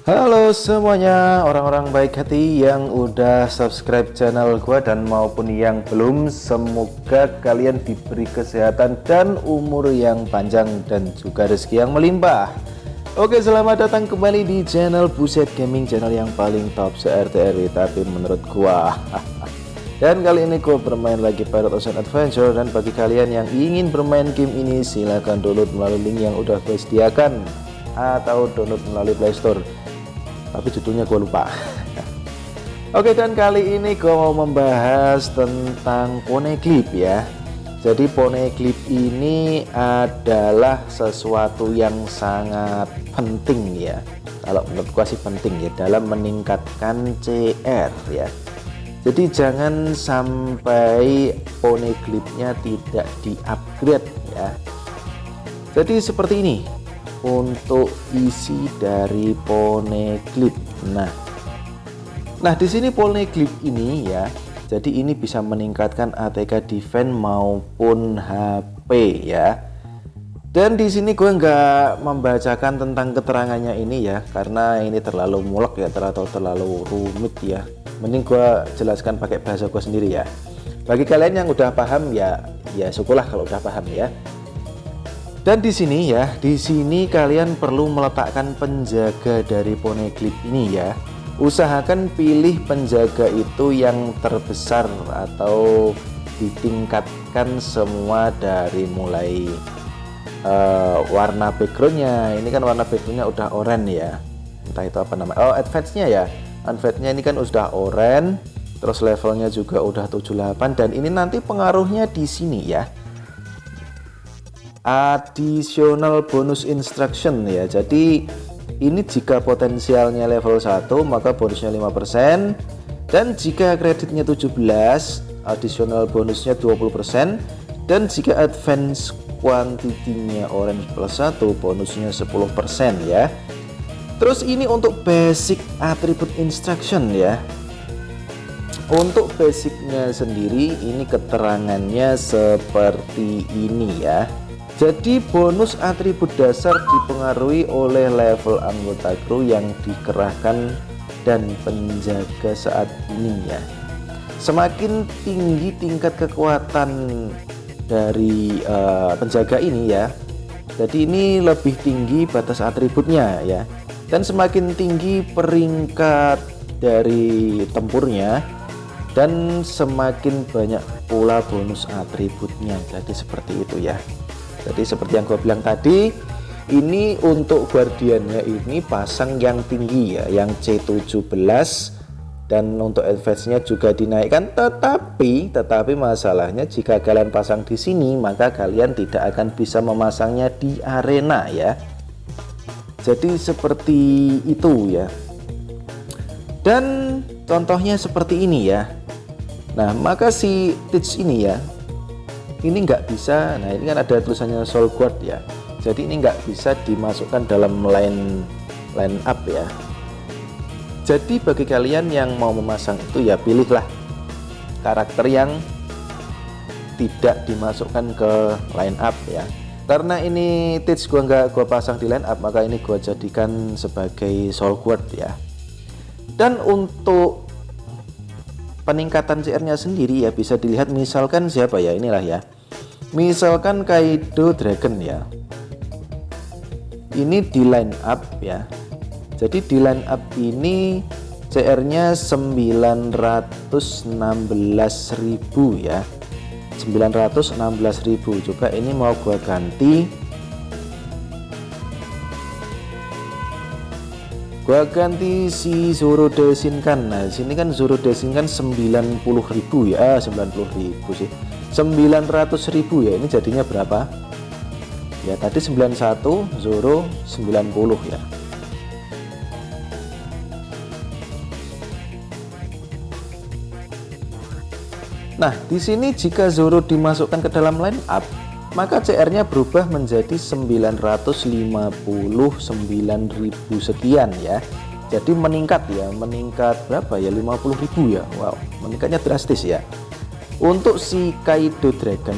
Halo semuanya, orang-orang baik hati yang udah subscribe channel gua dan maupun yang belum, semoga kalian diberi kesehatan dan umur yang panjang dan juga rezeki yang melimpah. Oke, selamat datang kembali di channel Buset Gaming, channel yang paling top se-RT/RW tapi menurut gua. Dan kali ini gua bermain lagi Pirate Ocean Adventure, dan bagi kalian yang ingin bermain game ini silahkan download melalui link yang udah gue sediakan atau download melalui Play Store. Tapi judulnya gue lupa. Oke, dan kali ini gue mau membahas tentang Poneglyph ya. Jadi Poneglyph ini adalah sesuatu yang sangat penting ya. Kalau menurut gue sih penting ya dalam meningkatkan CR ya. Jadi jangan sampai Poneglyphnya tidak di-upgrade ya. Jadi seperti ini untuk isi dari Poneglyph. Nah di sini Poneglyph ini ya, jadi ini bisa meningkatkan ATK defense maupun HP ya. Dan di sini gue nggak membacakan tentang keterangannya ini ya, karena ini terlalu mulek ya, terlalu rumit ya. Mending gue jelaskan pakai bahasa gue sendiri ya. Bagi kalian yang udah paham ya syukurlah kalau udah paham ya. Dan di sini ya, di sini kalian perlu meletakkan penjaga dari Poneglyph ini ya. Usahakan pilih penjaga itu yang terbesar atau ditingkatkan semua dari mulai warna backgroundnya. Ini kan warna backgroundnya udah oranye ya. Entah itu apa namanya. Oh, advance-nya ya. Advance-nya ini kan sudah oranye. Terus levelnya juga udah 78, dan ini nanti pengaruhnya di sini ya. Additional bonus instruction ya. Jadi ini jika potensialnya level 1 maka bonusnya 5%, dan jika kreditnya 17 additional bonusnya 20%, dan jika advance quantity-nya orange plus 1 bonusnya 10% ya. Terus ini untuk basic attribute instruction ya. Untuk basicnya sendiri ini keterangannya seperti ini ya. Jadi bonus atribut dasar dipengaruhi oleh level anggota kru yang dikerahkan dan penjaga saat ini ya. Semakin tinggi tingkat kekuatan dari penjaga ini ya, jadi ini lebih tinggi batas atributnya ya. Dan semakin tinggi peringkat dari tempurnya, dan semakin banyak pula bonus atributnya. Jadi seperti itu ya. Jadi seperti yang gue bilang tadi, ini untuk guardiannya ini pasang yang tinggi ya, yang C17, dan untuk advance-nya juga dinaikkan. Tetapi masalahnya jika kalian pasang di sini maka kalian tidak akan bisa memasangnya di arena ya. Jadi seperti itu ya. Dan contohnya seperti ini ya. Nah maka si Teach ini ya, ini nggak bisa. Nah ini kan ada tulisannya Soul Guard ya, jadi ini nggak bisa dimasukkan dalam line up ya. Jadi bagi kalian yang mau memasang itu ya pilihlah karakter yang tidak dimasukkan ke line up ya. Karena ini Teach gua nggak gua pasang di line up, maka ini gua jadikan sebagai Soul Guard ya. Dan untuk peningkatan CR-nya sendiri ya bisa dilihat, misalkan siapa ya, inilah ya. Misalkan Kaido Dragon ya. Ini di line up ya. Jadi di line up ini CR-nya 916.000 ya. 916.000. Coba ini mau gua ganti. Gua ganti si Zoro Deshinkan. Nah, sini kan Zoro Deshinkan 90.000 ya, 90.000 sih. 900.000 ya. Ini jadinya berapa? Ya, tadi 91, Zoro 90 ya. Nah, di sini jika Zoro dimasukkan ke dalam line up, maka CR-nya berubah menjadi 959.000 sekian ya. Jadi meningkat ya, meningkat berapa ya, 50.000 ya. Wow, meningkatnya drastis ya. Untuk si Kaido Dragon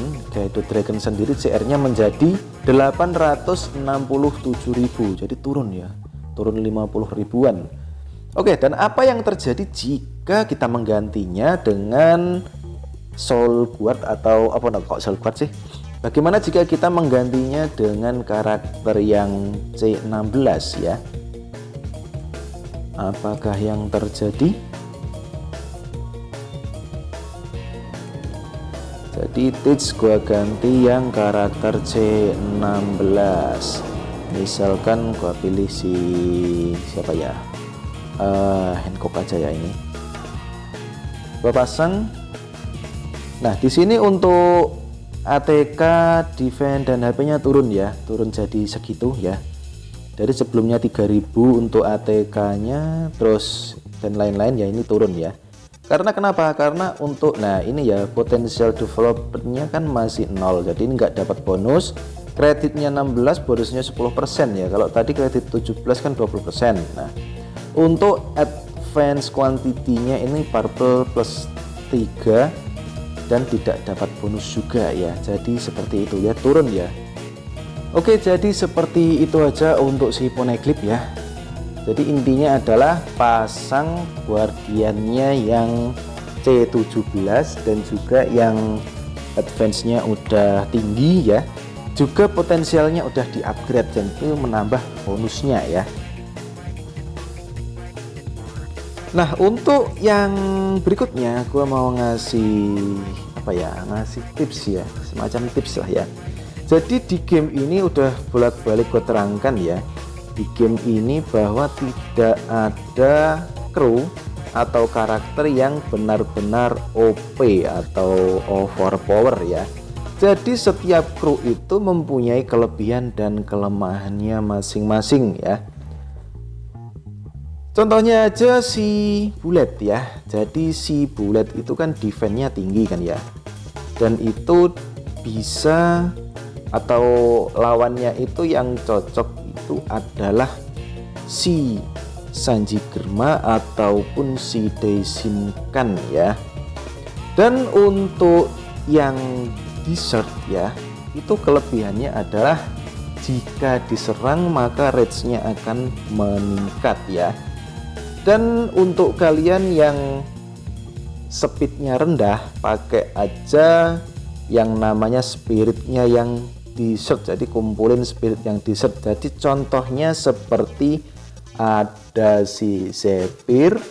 sendiri CR-nya menjadi 867.000, jadi turun ya, turun 50 ribuan. Oke, dan apa yang terjadi jika kita menggantinya dengan Soul Guard atau apa kok Soul Guard sih? Bagaimana jika kita menggantinya dengan karakter yang C16 ya? Apakah yang terjadi? Jadi Teach gua ganti yang karakter C16. Misalkan gua pilih si siapa ya? Hancock aja ya ini. Gua pasang. Nah, di sini untuk ATK, defense dan HP-nya turun ya, turun jadi segitu ya. Dari sebelumnya 3000 untuk ATK-nya, terus dan lain-lain ya, ini turun ya. Karena kenapa? Karena untuk ini ya potensial developernya kan masih 0, jadi ini nggak dapat bonus. Kreditnya 16, bonusnya 10% ya. Kalau tadi kredit 17 kan 20%. Nah, untuk advance quantity-nya ini purple plus 3 dan tidak dapat bonus juga ya. Jadi seperti itu ya, turun ya. Oke, jadi seperti itu aja untuk si Poneglyph ya. Jadi intinya adalah pasang guardiannya yang C17 dan juga yang advance-nya udah tinggi ya. Juga potensialnya udah di-upgrade dan itu menambah bonusnya ya. Nah, untuk yang berikutnya gua mau ngasih ngasih tips ya, semacam tips lah ya. Jadi di game ini udah bolak-balik gue terangkan ya, di game ini bahwa tidak ada kru atau karakter yang benar-benar OP atau overpower ya. Jadi setiap kru itu mempunyai kelebihan dan kelemahannya masing-masing ya. Contohnya aja si Bullet ya. Jadi si Bullet itu kan defense-nya tinggi kan ya, dan itu bisa atau lawannya itu yang cocok itu adalah si Sanji Germa ataupun si Daishinkan ya. Dan untuk yang Desert ya, itu kelebihannya adalah jika diserang maka range-nya akan meningkat ya. Dan untuk kalian yang speednya rendah, pakai aja yang namanya spiritnya yang Desert. Jadi kumpulin spirit yang Desert. Jadi contohnya seperti ada si Zephyr,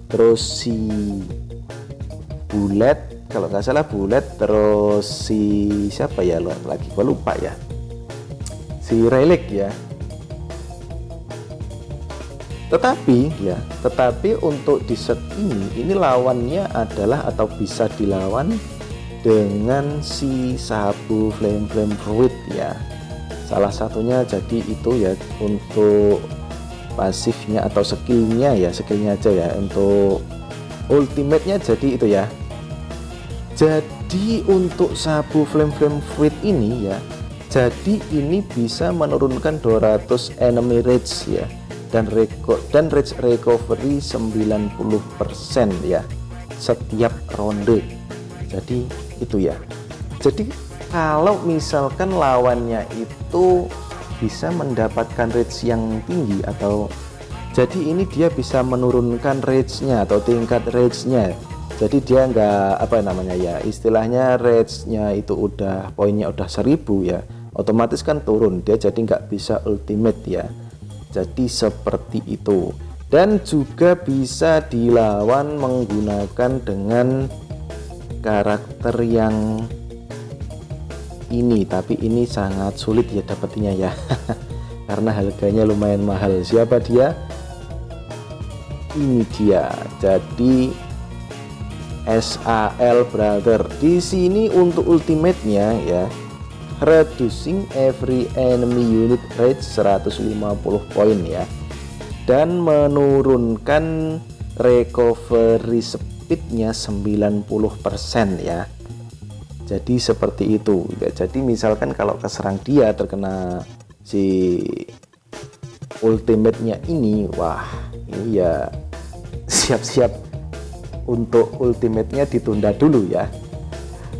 terus si Bullet, kalau nggak salah Bullet, terus si siapa ya lagi, gue lupa ya, si Relic ya. Tetapi untuk Desert ini lawannya adalah atau bisa dilawan dengan si sabu flame fruit ya. Salah satunya jadi itu ya, untuk pasifnya atau skillnya aja ya. Untuk ultimate-nya jadi itu ya. Jadi untuk sabu flame fruit ini ya, jadi ini bisa menurunkan 200 enemy rage ya, dan rage recovery 90% ya setiap ronde. Jadi itu ya. Jadi kalau misalkan lawannya itu bisa mendapatkan rage yang tinggi, atau jadi ini dia bisa menurunkan rage-nya atau tingkat rage-nya. Jadi dia nggak istilahnya rage-nya itu udah poinnya udah 1000 ya, otomatis kan turun dia, jadi nggak bisa ultimate ya. Jadi seperti itu. Dan juga bisa dilawan menggunakan dengan karakter yang ini, tapi ini sangat sulit ya dapatnya ya karena harganya lumayan mahal. Siapa dia? Ini dia. Jadi SAL Brother. Di sini untuk ultimate-nya ya, reducing every enemy unit rate 150 poin ya, dan menurunkan recovery speednya 90% ya. Jadi seperti itu ya. Jadi misalkan kalau keserang dia terkena si ultimate-nya ini, wah ini ya siap-siap untuk ultimate-nya ditunda dulu ya.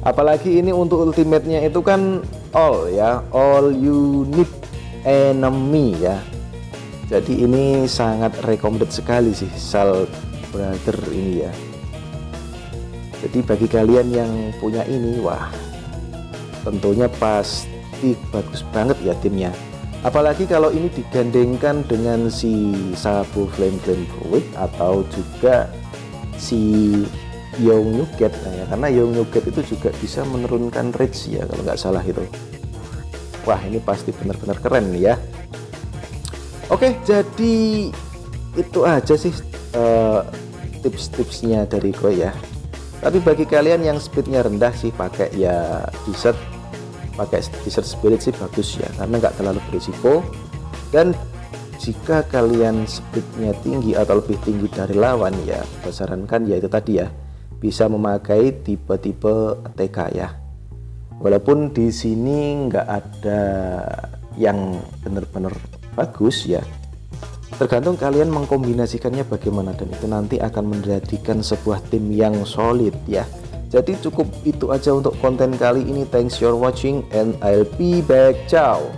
Apalagi ini untuk ultimate-nya itu kan all ya, all you need enemy ya. Jadi ini sangat recommended sekali sih Salt Brother ini ya. Jadi bagi kalian yang punya ini, wah tentunya pasti bagus banget ya timnya. Apalagi kalau ini digandengkan dengan si Sabu Flame Fluid atau juga si Young Nuget ya, karena Young Nuget itu juga bisa menurunkan rage ya kalau nggak salah itu. Wah ini pasti benar-benar keren ya. Oke, jadi itu aja sih tips-tipsnya dari gue ya. Tapi bagi kalian yang speednya rendah sih pakai ya desert, pakai desert spirit sih bagus ya, karena nggak terlalu berisiko. Dan jika kalian speednya tinggi atau lebih tinggi dari lawan ya, gue sarankan ya itu tadi ya, bisa memakai tipe-tipe TK ya. Walaupun di sini nggak ada yang benar-benar bagus ya, tergantung kalian mengkombinasikannya bagaimana, dan itu nanti akan menjadikan sebuah tim yang solid ya. Jadi cukup itu aja untuk konten kali ini. Thanks for watching and I'll be back. Ciao.